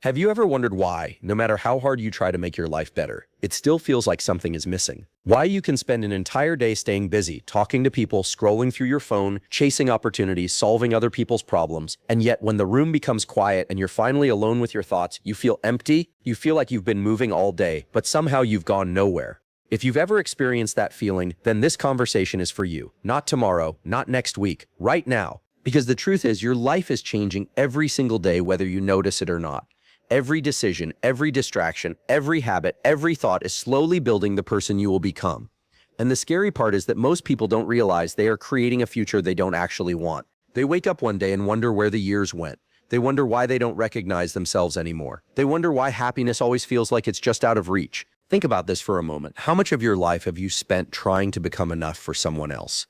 Have you ever wondered why, no matter how hard you try to make your life better, it still feels like something is missing? Why you can spend an entire day staying busy, talking to people, scrolling through your phone, chasing opportunities, solving other people's problems, and yet when the room becomes quiet and you're finally alone with your thoughts, you feel empty, you feel like you've been moving all day, but somehow you've gone nowhere. If you've ever experienced that feeling, then this conversation is for you. Not tomorrow, not next week, right now. Because the truth is, your life is changing every single day, whether you notice it or not. Every decision, every distraction, every habit, every thought is slowly building the person you will become. And the scary part is that most people don't realize they are creating a future they don't actually want. They wake up one day and wonder where the years went. They wonder why they don't recognize themselves anymore. They wonder why happiness always feels like it's just out of reach. Think about this for a moment. How much of your life have you spent trying to become enough for someone else?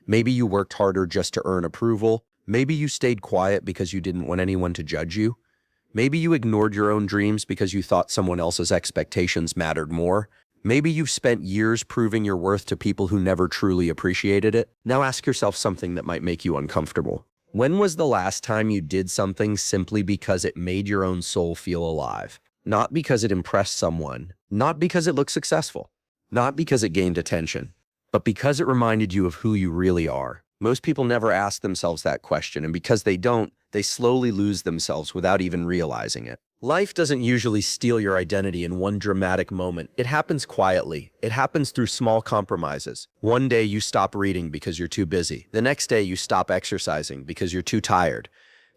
Maybe you worked harder just to earn approval. Maybe you stayed quiet because you didn't want anyone to judge you. Maybe you ignored your own dreams because you thought someone else's expectations mattered more. Maybe you've spent years proving your worth to people who never truly appreciated it. Now ask yourself something that might make you uncomfortable. When was the last time you did something simply because it made your own soul feel alive? Not because it impressed someone, not because it looked successful, not because it gained attention, but because it reminded you of who you really are. Most people never ask themselves that question, and because they don't, they slowly lose themselves without even realizing it. Life doesn't usually steal your identity in one dramatic moment. It happens quietly. It happens through small compromises. One day you stop reading because you're too busy. The next day you stop exercising because you're too tired.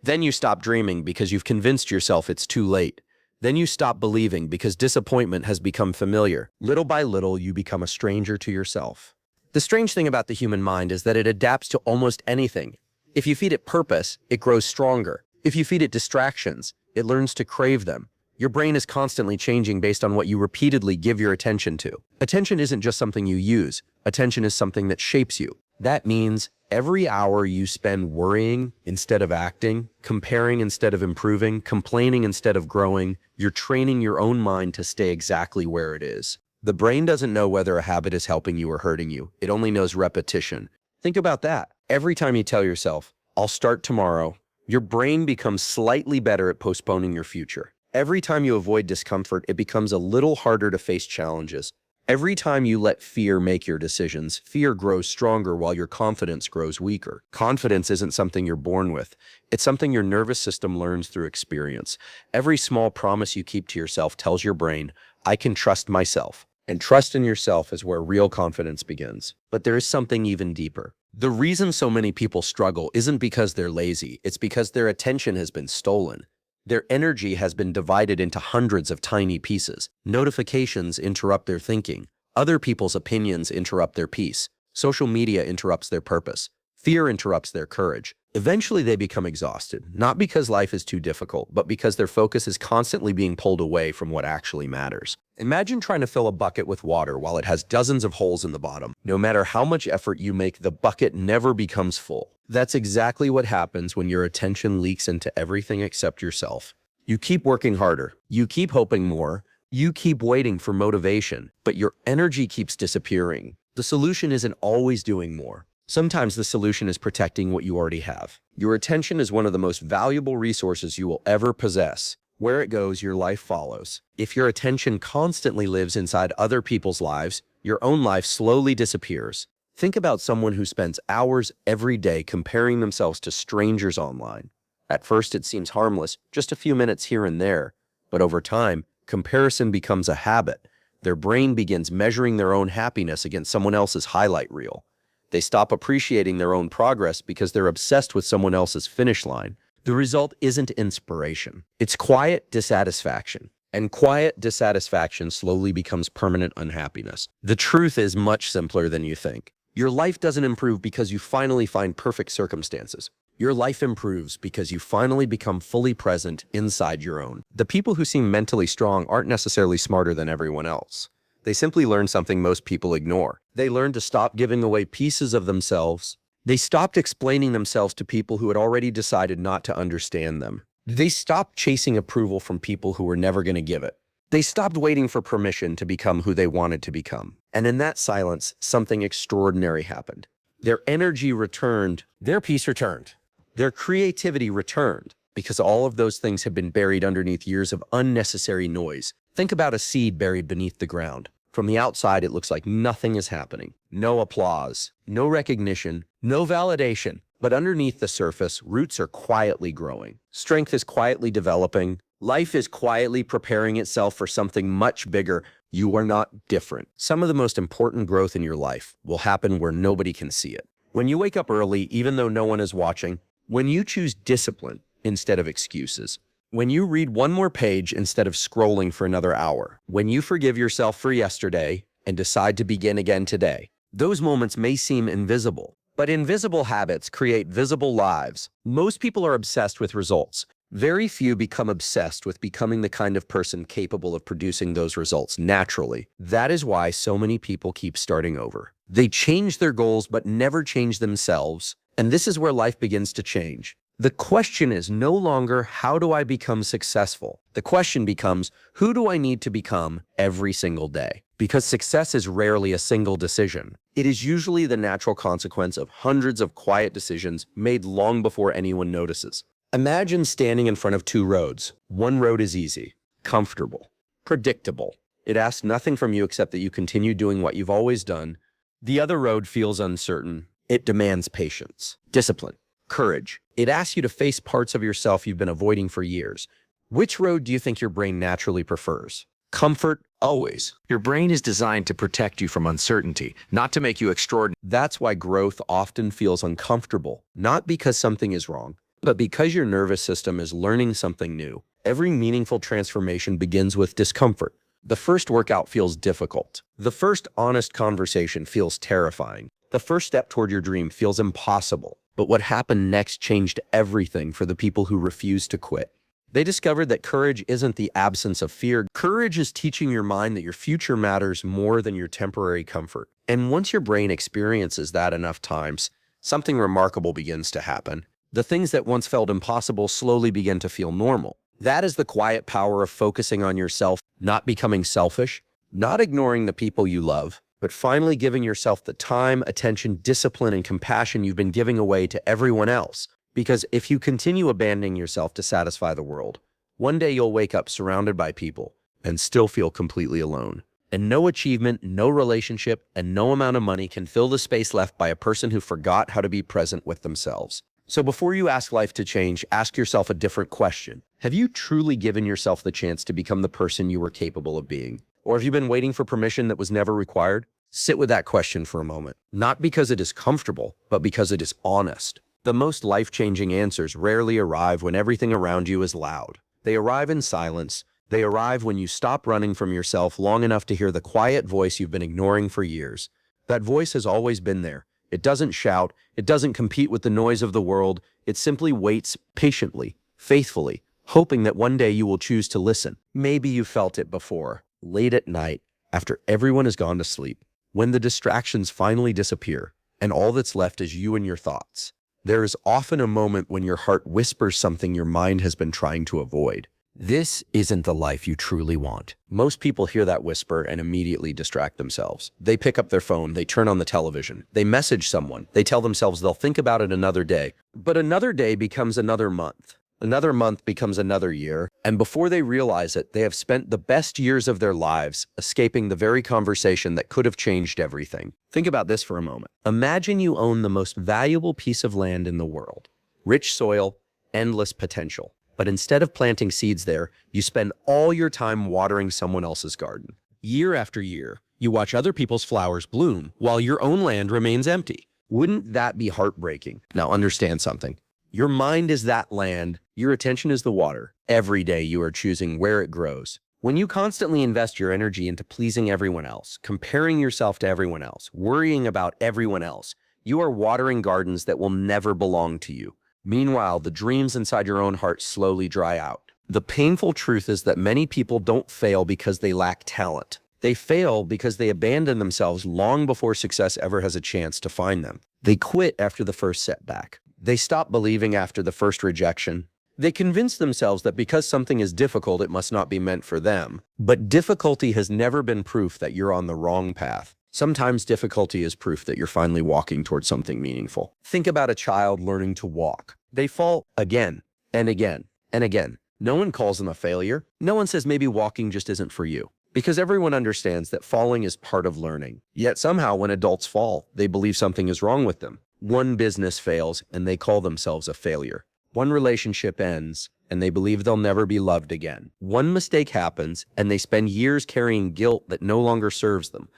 Then you stop dreaming because you've convinced yourself it's too late. Then you stop believing because disappointment has become familiar. Little by little, you become a stranger to yourself. The strange thing about the human mind is that it adapts to almost anything. If you feed it purpose, it grows stronger. If you feed it distractions, it learns to crave them. Your brain is constantly changing based on what you repeatedly give your attention to. Attention isn't just something you use. Attention is something that shapes you. That means every hour you spend worrying instead of acting, comparing instead of improving, complaining instead of growing, you're training your own mind to stay exactly where it is. The brain doesn't know whether a habit is helping you or hurting you. It only knows repetition. Think about that. Every time you tell yourself, I'll start tomorrow, your brain becomes slightly better at postponing your future. Every time you avoid discomfort, it becomes a little harder to face challenges. Every time you let fear make your decisions, fear grows stronger while your confidence grows weaker. Confidence isn't something you're born with. It's something your nervous system learns through experience. Every small promise you keep to yourself tells your brain, I can trust myself. And trust in yourself is where real confidence begins. But there is something even deeper. The reason so many people struggle isn't because they're lazy. It's because their attention has been stolen. Their energy has been divided into hundreds of tiny pieces. Notifications interrupt their thinking. Other people's opinions interrupt their peace. Social media interrupts their purpose. Fear interrupts their courage. Eventually they become exhausted, not because life is too difficult, but because their focus is constantly being pulled away from what actually matters. Imagine trying to fill a bucket with water while it has dozens of holes in the bottom. No matter how much effort you make, the bucket never becomes full. That's exactly what happens when your attention leaks into everything except yourself. You keep working harder. You keep hoping more. You keep waiting for motivation, but your energy keeps disappearing. The solution isn't always doing more. Sometimes the solution is protecting what you already have. Your attention is one of the most valuable resources you will ever possess. Where it goes, your life follows. If your attention constantly lives inside other people's lives, your own life slowly disappears. Think about someone who spends hours every day comparing themselves to strangers online. At first, it seems harmless, just a few minutes here and there. But over time, comparison becomes a habit. Their brain begins measuring their own happiness against someone else's highlight reel. They stop appreciating their own progress because they're obsessed with someone else's finish line. The result isn't inspiration. It's quiet dissatisfaction. And quiet dissatisfaction slowly becomes permanent unhappiness. The truth is much simpler than you think. Your life doesn't improve because you finally find perfect circumstances. Your life improves because you finally become fully present inside your own. The people who seem mentally strong aren't necessarily smarter than everyone else. They simply learn something most people ignore. They learn to stop giving away pieces of themselves. They stopped explaining themselves to people who had already decided not to understand them. They stopped chasing approval from people who were never going to give it. They stopped waiting for permission to become who they wanted to become. And in that silence, something extraordinary happened. Their energy returned, their peace returned, their creativity returned, because all of those things have been buried underneath years of unnecessary noise. Think about a seed buried beneath the ground. From the outside, it looks like nothing is happening. No applause, no recognition, no validation. But underneath the surface, roots are quietly growing. Strength is quietly developing. Life is quietly preparing itself for something much bigger. You are not different. Some of the most important growth in your life will happen where nobody can see it. When you wake up early, even though no one is watching, when you choose discipline instead of excuses, when you read one more page instead of scrolling for another hour, when you forgive yourself for yesterday and decide to begin again today, those moments may seem invisible, but invisible habits create visible lives. Most people are obsessed with results. Very few become obsessed with becoming the kind of person capable of producing those results naturally. That is why so many people keep starting over. They change their goals but never change themselves, and this is where life begins to change. The question is no longer, how do I become successful? The question becomes, who do I need to become every single day? Because success is rarely a single decision. It is usually the natural consequence of hundreds of quiet decisions made long before anyone notices. Imagine standing in front of two roads. One road is easy, comfortable, predictable. It asks nothing from you except that you continue doing what you've always done. The other road feels uncertain. It demands patience, discipline, courage. It asks you to face parts of yourself you've been avoiding for years. Which road do you think your brain naturally prefers? Comfort, always. Your brain is designed to protect you from uncertainty, not to make you extraordinary. That's why growth often feels uncomfortable, not because something is wrong, but because your nervous system is learning something new. Every meaningful transformation begins with discomfort. The first workout feels difficult. The first honest conversation feels terrifying. The first step toward your dream feels impossible. But what happened next changed everything for the people who refused to quit. They discovered that courage isn't the absence of fear. Courage is teaching your mind that your future matters more than your temporary comfort. And once your brain experiences that enough times, something remarkable begins to happen. The things that once felt impossible slowly begin to feel normal. That is the quiet power of focusing on yourself, not becoming selfish, not ignoring the people you love, but finally giving yourself the time, attention, discipline, and compassion you've been giving away to everyone else. Because if you continue abandoning yourself to satisfy the world, one day you'll wake up surrounded by people and still feel completely alone. And no achievement, no relationship, and no amount of money can fill the space left by a person who forgot how to be present with themselves. So before you ask life to change, ask yourself a different question. Have you truly given yourself the chance to become the person you were capable of being? Or have you been waiting for permission that was never required? Sit with that question for a moment. Not because it is comfortable, but because it is honest. The most life-changing answers rarely arrive when everything around you is loud. They arrive in silence. They arrive when you stop running from yourself long enough to hear the quiet voice you've been ignoring for years. That voice has always been there. It doesn't shout. It doesn't compete with the noise of the world. It simply waits patiently, faithfully, hoping that one day you will choose to listen. Maybe you felt it before, late at night, after everyone has gone to sleep, when the distractions finally disappear, and all that's left is you and your thoughts. There is often a moment when your heart whispers something your mind has been trying to avoid. This isn't the life you truly want. Most people hear that whisper and immediately distract themselves. They pick up their phone, they turn on the television, they message someone, they tell themselves they'll think about it another day. But another day becomes another month. Another month becomes another year, and before they realize it, they have spent the best years of their lives escaping the very conversation that could have changed everything. Think about this for a moment. Imagine you own the most valuable piece of land in the world. Rich soil, endless potential. But instead of planting seeds there, you spend all your time watering someone else's garden. Year after year, you watch other people's flowers bloom while your own land remains empty. Wouldn't that be heartbreaking? Now understand something. Your mind is that land. Your attention is the water. Every day you are choosing where it grows. When you constantly invest your energy into pleasing everyone else, comparing yourself to everyone else, worrying about everyone else, you are watering gardens that will never belong to you. Meanwhile, the dreams inside your own heart slowly dry out. The painful truth is that many people don't fail because they lack talent. They fail because they abandon themselves long before success ever has a chance to find them. They quit after the first setback. They stop believing after the first rejection. They convince themselves that because something is difficult, it must not be meant for them. But difficulty has never been proof that you're on the wrong path. Sometimes difficulty is proof that you're finally walking towards something meaningful. Think about a child learning to walk. They fall again and again and again. No one calls them a failure. No one says maybe walking just isn't for you. Because everyone understands that falling is part of learning. Yet somehow when adults fall, they believe something is wrong with them. One business fails and they call themselves a failure. One relationship ends and they believe they'll never be loved again. One mistake happens and they spend years carrying guilt that no longer serves them.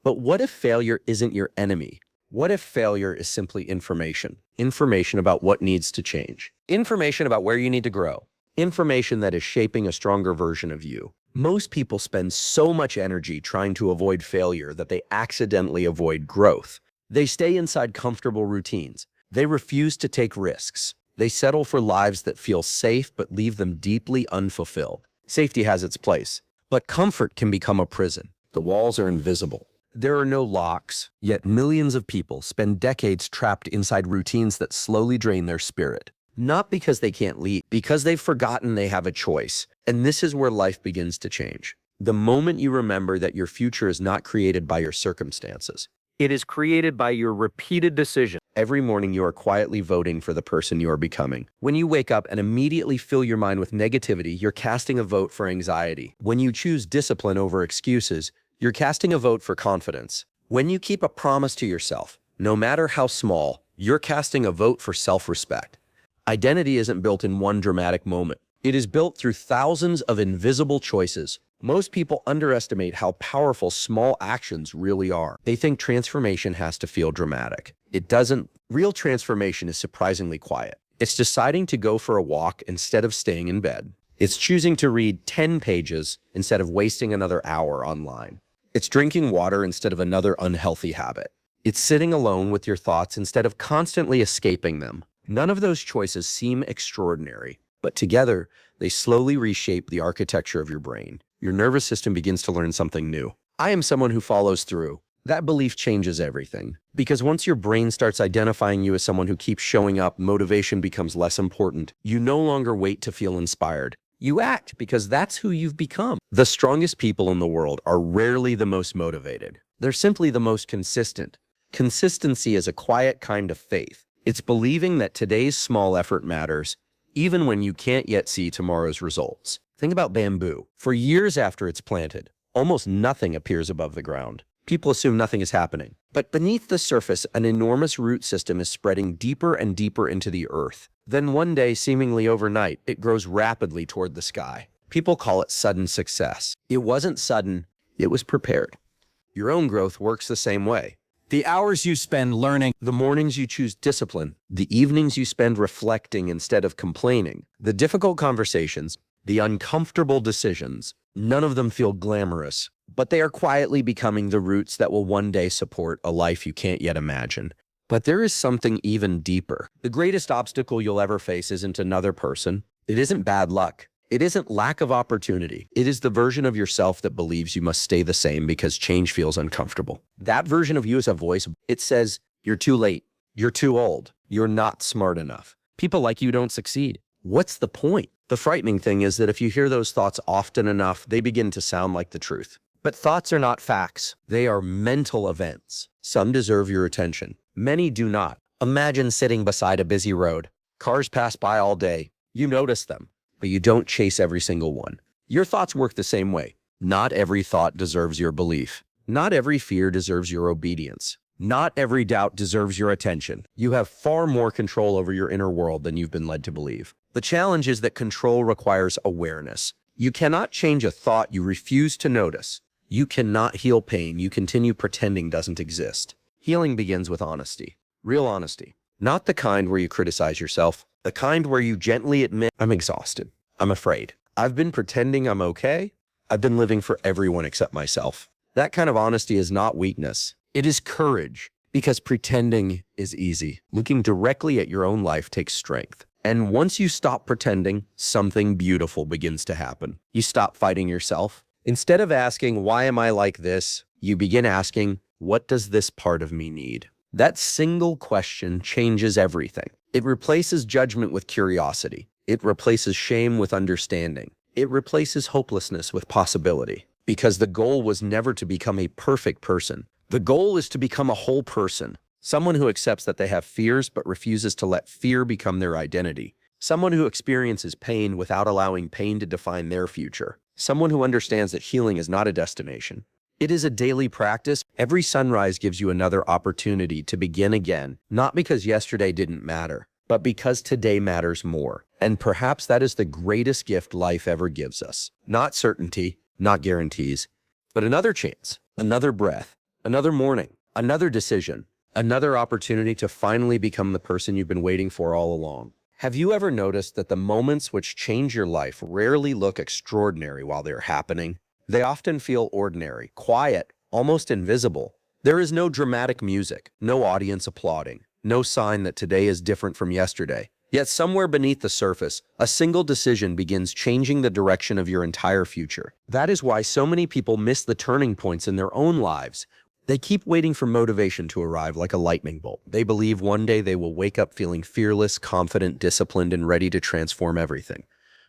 But what if failure isn't your enemy? What if failure is simply information? Information about what needs to change. Information about where you need to grow. Information that is shaping a stronger version of you. Most people spend so much energy trying to avoid failure that they accidentally avoid growth. They stay inside comfortable routines. They refuse to take risks. They settle for lives that feel safe but leave them deeply unfulfilled. Safety has its place, but comfort can become a prison. The walls are invisible. There are no locks, yet millions of people spend decades trapped inside routines that slowly drain their spirit. Not because they can't leave, because they've forgotten they have a choice. And this is where life begins to change. The moment you remember that your future is not created by your circumstances. It is created by your repeated decisions. Every morning you are quietly voting for the person you are becoming. When you wake up and immediately fill your mind with negativity, you're casting a vote for anxiety. When you choose discipline over excuses, you're casting a vote for confidence. When you keep a promise to yourself, no matter how small, you're casting a vote for self-respect. Identity isn't built in one dramatic moment. It is built through thousands of invisible choices. Most people underestimate how powerful small actions really are. They think transformation has to feel dramatic. It doesn't. Real transformation is surprisingly quiet. It's deciding to go for a walk instead of staying in bed. It's choosing to read 10 pages instead of wasting another hour online. It's drinking water instead of another unhealthy habit. It's sitting alone with your thoughts instead of constantly escaping them. None of those choices seem extraordinary, but together, they slowly reshape the architecture of your brain. Your nervous system begins to learn something new. I am someone who follows through. That belief changes everything. Because once your brain starts identifying you as someone who keeps showing up, motivation becomes less important. You no longer wait to feel inspired. You act because that's who you've become. The strongest people in the world are rarely the most motivated. They're simply the most consistent. Consistency is a quiet kind of faith. It's believing that today's small effort matters, even when you can't yet see tomorrow's results. Think about bamboo. For years after it's planted, almost nothing appears above the ground. People assume nothing is happening. But beneath the surface, an enormous root system is spreading deeper and deeper into the earth. Then one day, seemingly overnight, it grows rapidly toward the sky. People call it sudden success. It wasn't sudden, it was prepared. Your own growth works the same way. The hours you spend learning, the mornings you choose discipline, the evenings you spend reflecting instead of complaining, the difficult conversations, the uncomfortable decisions, none of them feel glamorous, but they are quietly becoming the roots that will one day support a life you can't yet imagine. But there is something even deeper. The greatest obstacle you'll ever face isn't another person. It isn't bad luck. It isn't lack of opportunity. It is the version of yourself that believes you must stay the same because change feels uncomfortable. That version of you is a voice. It says, you're too late. You're too old. You're not smart enough. People like you don't succeed. What's the point? The frightening thing is that if you hear those thoughts often enough, they begin to sound like the truth. But thoughts are not facts. They are mental events. Some deserve your attention. Many do not. Imagine sitting beside a busy road. Cars pass by all day. You notice them, but you don't chase every single one. Your thoughts work the same way. Not every thought deserves your belief. Not every fear deserves your obedience. Not every doubt deserves your attention. You have far more control over your inner world than you've been led to believe. The challenge is that control requires awareness. You cannot change a thought you refuse to notice. You cannot heal pain you continue pretending doesn't exist. Healing begins with honesty. Real honesty. Not the kind where you criticize yourself. The kind where you gently admit, I'm exhausted. I'm afraid. I've been pretending I'm okay. I've been living for everyone except myself. That kind of honesty is not weakness. It is courage, because pretending is easy. Looking directly at your own life takes strength. And once you stop pretending, something beautiful begins to happen. You stop fighting yourself. Instead of asking, why am I like this? You begin asking, what does this part of me need? That single question changes everything. It replaces judgment with curiosity. It replaces shame with understanding. It replaces hopelessness with possibility. Because the goal was never to become a perfect person. The goal is to become a whole person. Someone who accepts that they have fears but refuses to let fear become their identity. Someone who experiences pain without allowing pain to define their future. Someone who understands that healing is not a destination. It is a daily practice. Every sunrise gives you another opportunity to begin again, not because yesterday didn't matter, but because today matters more. And perhaps that is the greatest gift life ever gives us. Not certainty, not guarantees, but another chance, another breath, another morning, another decision, another opportunity to finally become the person you've been waiting for all along. Have you ever noticed that the moments which change your life rarely look extraordinary while they're happening? They often feel ordinary, quiet, almost invisible. There is no dramatic music, no audience applauding, no sign that today is different from yesterday. Yet somewhere beneath the surface, a single decision begins changing the direction of your entire future. That is why so many people miss the turning points in their own lives. They keep waiting for motivation to arrive like a lightning bolt. They believe one day they will wake up feeling fearless, confident, disciplined, and ready to transform everything.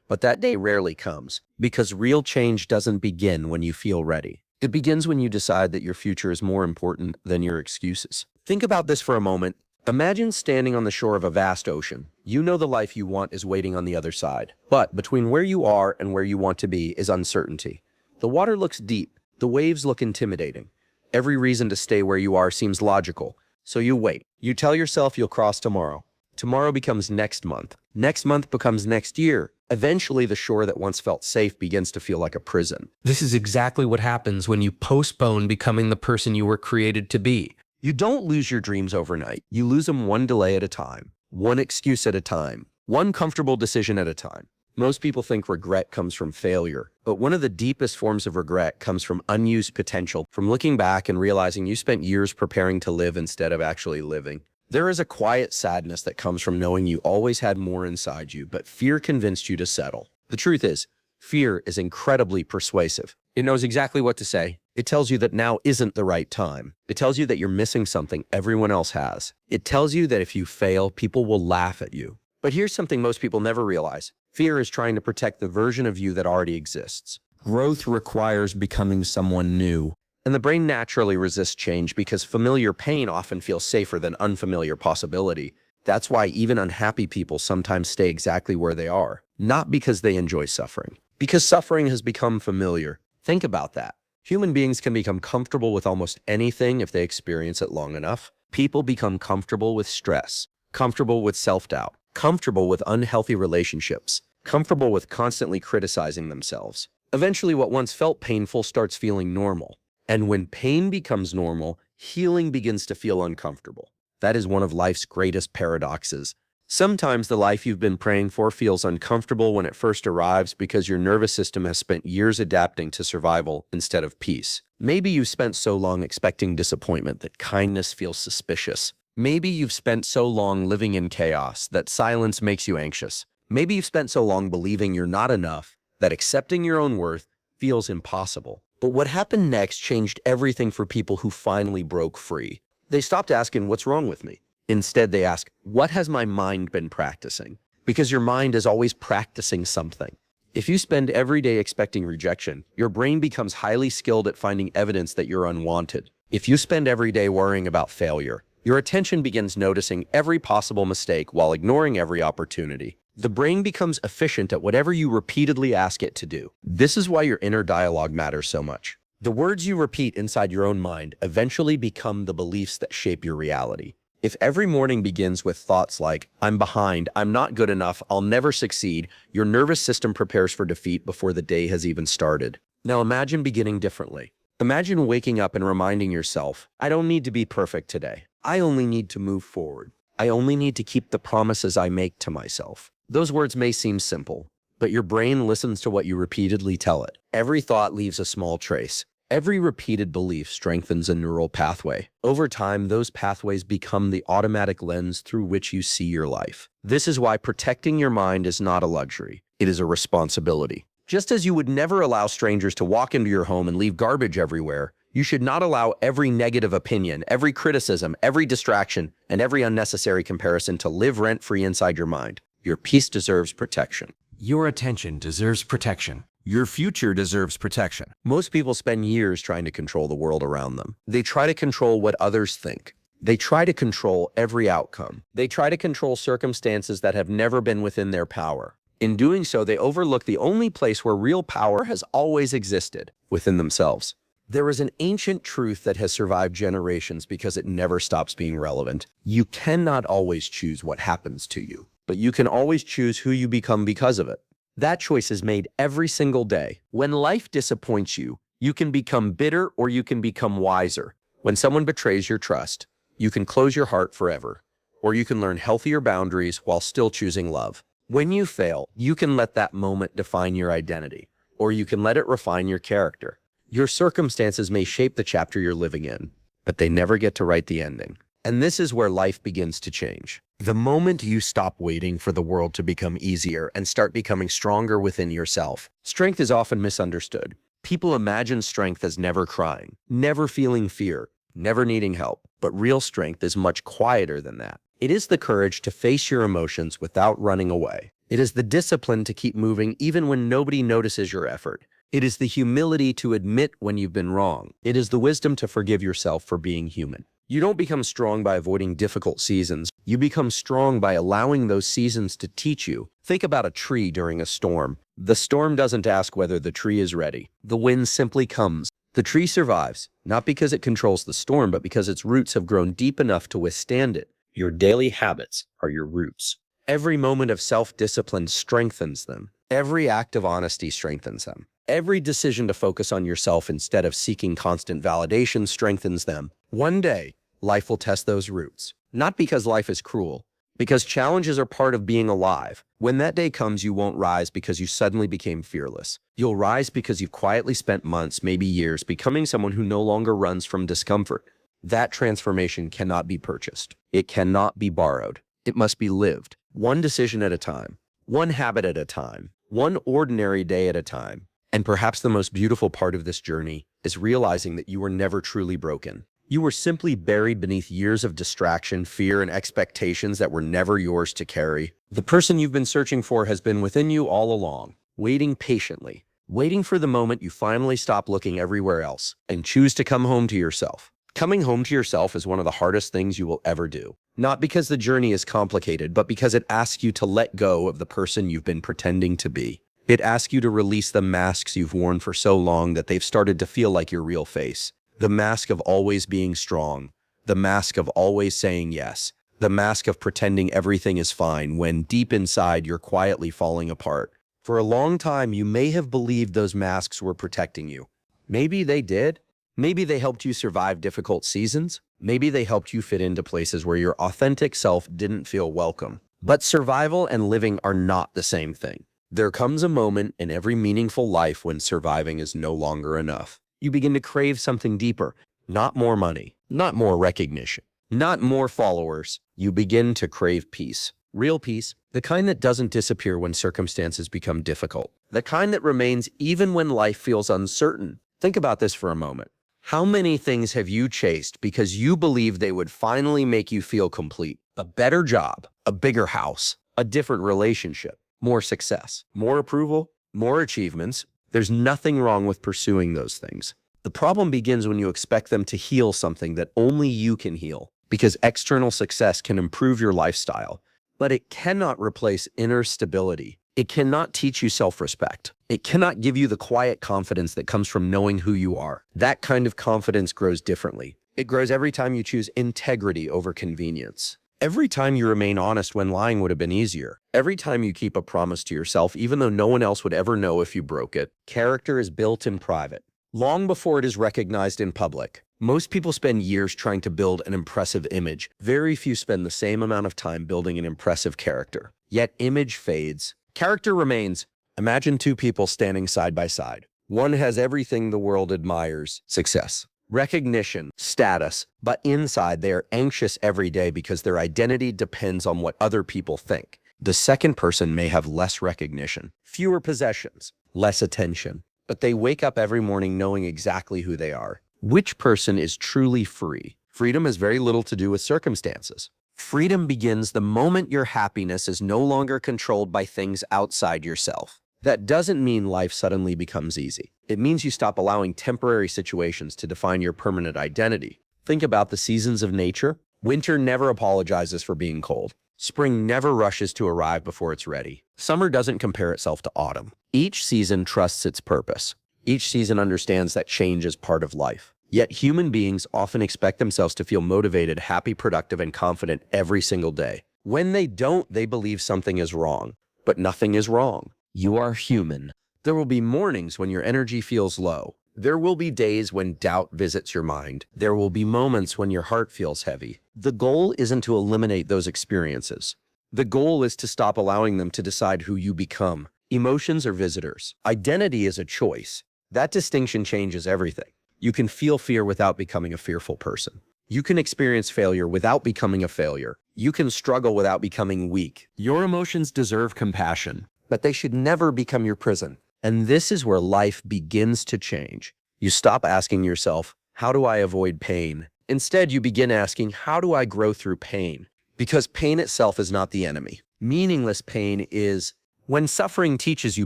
But that day rarely comes, because real change doesn't begin when you feel ready. It begins when you decide that your future is more important than your excuses. Think about this for a moment. Imagine standing on the shore of a vast ocean. You know the life you want is waiting on the other side. But between where you are and where you want to be is uncertainty. The water looks deep. The waves look intimidating. Every reason to stay where you are seems logical. So you wait. You tell yourself you'll cross tomorrow. Tomorrow becomes next month. Next month becomes next year. Eventually, the shore that once felt safe begins to feel like a prison. This is exactly what happens when you postpone becoming the person you were created to be. You don't lose your dreams overnight. You lose them one delay at a time, one excuse at a time, one comfortable decision at a time. Most people think regret comes from failure, but one of the deepest forms of regret comes from unused potential, from looking back and realizing you spent years preparing to live instead of actually living. There is a quiet sadness that comes from knowing you always had more inside you, but fear convinced you to settle. The truth is, fear is incredibly persuasive. It knows exactly what to say. It tells you that now isn't the right time. It tells you that you're missing something everyone else has. It tells you that if you fail, people will laugh at you. But here's something most people never realize. Fear is trying to protect the version of you that already exists. Growth requires becoming someone new. And the brain naturally resists change because familiar pain often feels safer than unfamiliar possibility. That's why even unhappy people sometimes stay exactly where they are. Not because they enjoy suffering. Because suffering has become familiar. Think about that. Human beings can become comfortable with almost anything if they experience it long enough. People become comfortable with stress, comfortable with self-doubt, comfortable with unhealthy relationships, comfortable with constantly criticizing themselves. Eventually, what once felt painful starts feeling normal. And when pain becomes normal, healing begins to feel uncomfortable. That is one of life's greatest paradoxes. Sometimes the life you've been praying for feels uncomfortable when it first arrives because your nervous system has spent years adapting to survival instead of peace. Maybe you've spent so long expecting disappointment that kindness feels suspicious. Maybe you've spent so long living in chaos that silence makes you anxious. Maybe you've spent so long believing you're not enough that accepting your own worth feels impossible. But what happened next changed everything for people who finally broke free. They stopped asking, "What's wrong with me?" Instead, they ask, "What has my mind been practicing?" Because your mind is always practicing something. If you spend every day expecting rejection, your brain becomes highly skilled at finding evidence that you're unwanted. If you spend every day worrying about failure, your attention begins noticing every possible mistake while ignoring every opportunity. The brain becomes efficient at whatever you repeatedly ask it to do. This is why your inner dialogue matters so much. The words you repeat inside your own mind eventually become the beliefs that shape your reality. If every morning begins with thoughts like, "I'm behind, I'm not good enough, I'll never succeed," your nervous system prepares for defeat before the day has even started. Now imagine beginning differently. Imagine waking up and reminding yourself, "I don't need to be perfect today. I only need to move forward. I only need to keep the promises I make to myself." Those words may seem simple, but your brain listens to what you repeatedly tell it. Every thought leaves a small trace. Every repeated belief strengthens a neural pathway. Over time, those pathways become the automatic lens through which you see your life. This is why protecting your mind is not a luxury. It is a responsibility. Just as you would never allow strangers to walk into your home and leave garbage everywhere, you should not allow every negative opinion, every criticism, every distraction, and every unnecessary comparison to live rent-free inside your mind. Your peace deserves protection. Your attention deserves protection. Your future deserves protection. Most people spend years trying to control the world around them. They try to control what others think. They try to control every outcome. They try to control circumstances that have never been within their power. In doing so, they overlook the only place where real power has always existed, within themselves. There is an ancient truth that has survived generations because it never stops being relevant. You cannot always choose what happens to you, but you can always choose who you become because of it. That choice is made every single day. When life disappoints you, you can become bitter or you can become wiser. When someone betrays your trust, you can close your heart forever, or you can learn healthier boundaries while still choosing love. When you fail, you can let that moment define your identity, or you can let it refine your character. Your circumstances may shape the chapter you're living in, but they never get to write the ending. And this is where life begins to change. The moment you stop waiting for the world to become easier and start becoming stronger within yourself. Strength is often misunderstood. People imagine strength as never crying, never feeling fear, never needing help. But real strength is much quieter than that. It is the courage to face your emotions without running away. It is the discipline to keep moving even when nobody notices your effort. It is the humility to admit when you've been wrong. It is the wisdom to forgive yourself for being human. You don't become strong by avoiding difficult seasons. You become strong by allowing those seasons to teach you. Think about a tree during a storm. The storm doesn't ask whether the tree is ready. The wind simply comes. The tree survives, not because it controls the storm, but because its roots have grown deep enough to withstand it. Your daily habits are your roots. Every moment of self-discipline strengthens them. Every act of honesty strengthens them. Every decision to focus on yourself instead of seeking constant validation strengthens them. One day, life will test those roots. Not because life is cruel, because challenges are part of being alive. When that day comes, you won't rise because you suddenly became fearless. You'll rise because you've quietly spent months, maybe years, becoming someone who no longer runs from discomfort. That transformation cannot be purchased. It cannot be borrowed. It must be lived. One decision at a time. One habit at a time. One ordinary day at a time. And perhaps the most beautiful part of this journey is realizing that you were never truly broken. You were simply buried beneath years of distraction, fear, and expectations that were never yours to carry. The person you've been searching for has been within you all along, waiting patiently, waiting for the moment you finally stop looking everywhere else and choose to come home to yourself. Coming home to yourself is one of the hardest things you will ever do. Not because the journey is complicated, but because it asks you to let go of the person you've been pretending to be. It asks you to release the masks you've worn for so long that they've started to feel like your real face. The mask of always being strong. The mask of always saying yes. The mask of pretending everything is fine when deep inside you're quietly falling apart. For a long time, you may have believed those masks were protecting you. Maybe they did. Maybe they helped you survive difficult seasons. Maybe they helped you fit into places where your authentic self didn't feel welcome. But survival and living are not the same thing. There comes a moment in every meaningful life when surviving is no longer enough. You begin to crave something deeper, not more money, not more recognition, not more followers. You begin to crave peace. Real peace, the kind that doesn't disappear when circumstances become difficult, the kind that remains even when life feels uncertain. Think about this for a moment. How many things have you chased because you believed they would finally make you feel complete? A better job, a bigger house, a different relationship, more success, more approval, more achievements. There's nothing wrong with pursuing those things. The problem begins when you expect them to heal something that only you can heal, because external success can improve your lifestyle, but it cannot replace inner stability. It cannot teach you self-respect. It cannot give you the quiet confidence that comes from knowing who you are. That kind of confidence grows differently. It grows every time you choose integrity over convenience. Every time you remain honest when lying would have been easier. Every time you keep a promise to yourself, even though no one else would ever know if you broke it. Character is built in private, long before it is recognized in public. Most people spend years trying to build an impressive image. Very few spend the same amount of time building an impressive character. Yet image fades. Character remains. Imagine two people standing side by side. One has everything the world admires: success, recognition, status, but inside they are anxious every day because their identity depends on what other people think. The second person may have less recognition, fewer possessions, less attention, but they wake up every morning knowing exactly who they are. Which person is truly free? Freedom has very little to do with circumstances. Freedom begins the moment your happiness is no longer controlled by things outside yourself. That doesn't mean life suddenly becomes easy. It means you stop allowing temporary situations to define your permanent identity. Think about the seasons of nature. Winter never apologizes for being cold. Spring never rushes to arrive before it's ready. Summer doesn't compare itself to autumn. Each season trusts its purpose. Each season understands that change is part of life. Yet human beings often expect themselves to feel motivated, happy, productive, and confident every single day. When they don't, they believe something is wrong. But nothing is wrong. You are human. There will be mornings when your energy feels low. There will be days when doubt visits your mind. There will be moments when your heart feels heavy. The goal isn't to eliminate those experiences. The goal is to stop allowing them to decide who you become. Emotions are visitors. Identity is a choice. That distinction changes everything. You can feel fear without becoming a fearful person. You can experience failure without becoming a failure. You can struggle without becoming weak. Your emotions deserve compassion, but they should never become your prison. And this is where life begins to change. You stop asking yourself, how do I avoid pain? Instead, you begin asking, how do I grow through pain? Because pain itself is not the enemy. Meaningless pain is. When suffering teaches you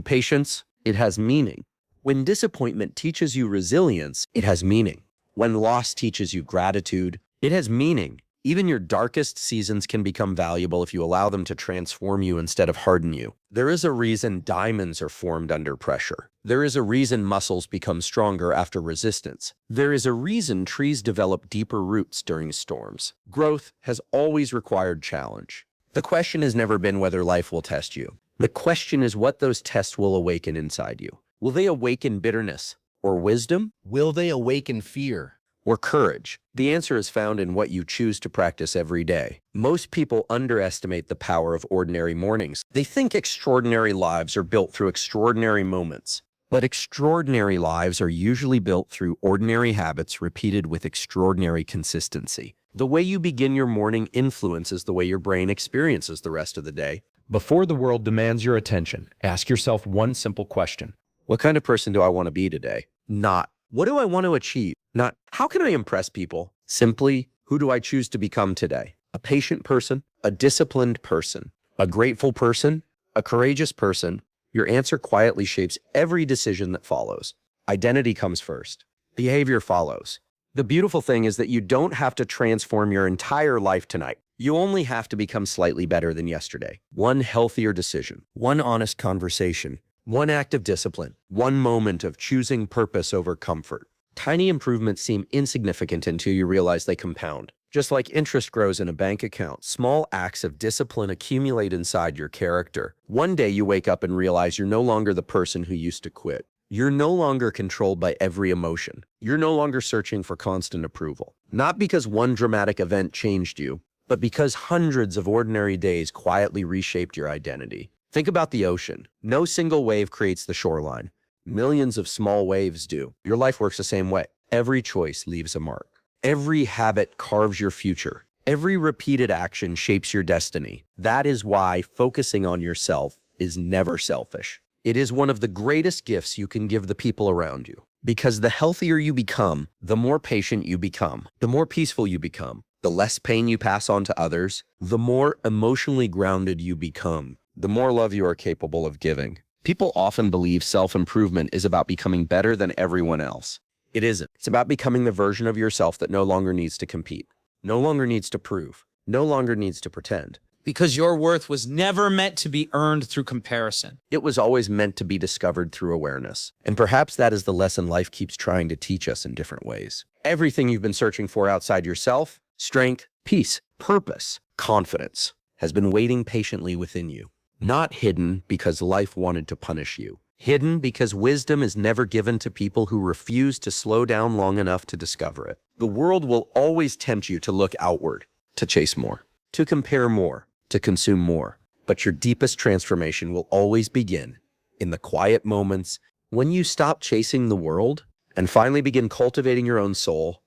patience, it has meaning. When disappointment teaches you resilience, it has meaning. When loss teaches you gratitude, it has meaning. Even your darkest seasons can become valuable if you allow them to transform you instead of harden you. There is a reason diamonds are formed under pressure. There is a reason muscles become stronger after resistance. There is a reason trees develop deeper roots during storms. Growth has always required challenge. The question has never been whether life will test you. The question is what those tests will awaken inside you. Will they awaken bitterness or wisdom? Will they awaken fear or courage? The answer is found in what you choose to practice every day. Most people underestimate the power of ordinary mornings. They think extraordinary lives are built through extraordinary moments. But extraordinary lives are usually built through ordinary habits repeated with extraordinary consistency. The way you begin your morning influences the way your brain experiences the rest of the day. Before the world demands your attention, ask yourself one simple question. What kind of person do I want to be today? Not, what do I want to achieve? Not, how can I impress people? Simply, who do I choose to become today? A patient person, a disciplined person, a grateful person, a courageous person. Your answer quietly shapes every decision that follows. Identity comes first. Behavior follows. The beautiful thing is that you don't have to transform your entire life tonight. You only have to become slightly better than yesterday. One healthier decision, one honest conversation, one act of discipline, one moment of choosing purpose over comfort. Tiny improvements seem insignificant until you realize they compound. Just like interest grows in a bank account, small acts of discipline accumulate inside your character. One day you wake up and realize you're no longer the person who used to quit. You're no longer controlled by every emotion. You're no longer searching for constant approval. Not because one dramatic event changed you, but because hundreds of ordinary days quietly reshaped your identity. Think about the ocean. No single wave creates the shoreline. Millions of small waves do. Your life works the same way. Every choice leaves a mark. Every habit carves your future. Every repeated action shapes your destiny. That is why focusing on yourself is never selfish. It is one of the greatest gifts you can give the people around you. Because the healthier you become, the more patient you become, the more peaceful you become, the less pain you pass on to others, the more emotionally grounded you become, the more love you are capable of giving. People often believe self-improvement is about becoming better than everyone else. It isn't. It's about becoming the version of yourself that no longer needs to compete, no longer needs to prove, no longer needs to pretend. Because your worth was never meant to be earned through comparison. It was always meant to be discovered through awareness. And perhaps that is the lesson life keeps trying to teach us in different ways. Everything you've been searching for outside yourself, strength, peace, purpose, confidence, has been waiting patiently within you. Not hidden because life wanted to punish you. Hidden because wisdom is never given to people who refuse to slow down long enough to discover it. The world will always tempt you to look outward, to chase more, to compare more, to consume more. But your deepest transformation will always begin in the quiet moments when you stop chasing the world and finally begin cultivating your own soul.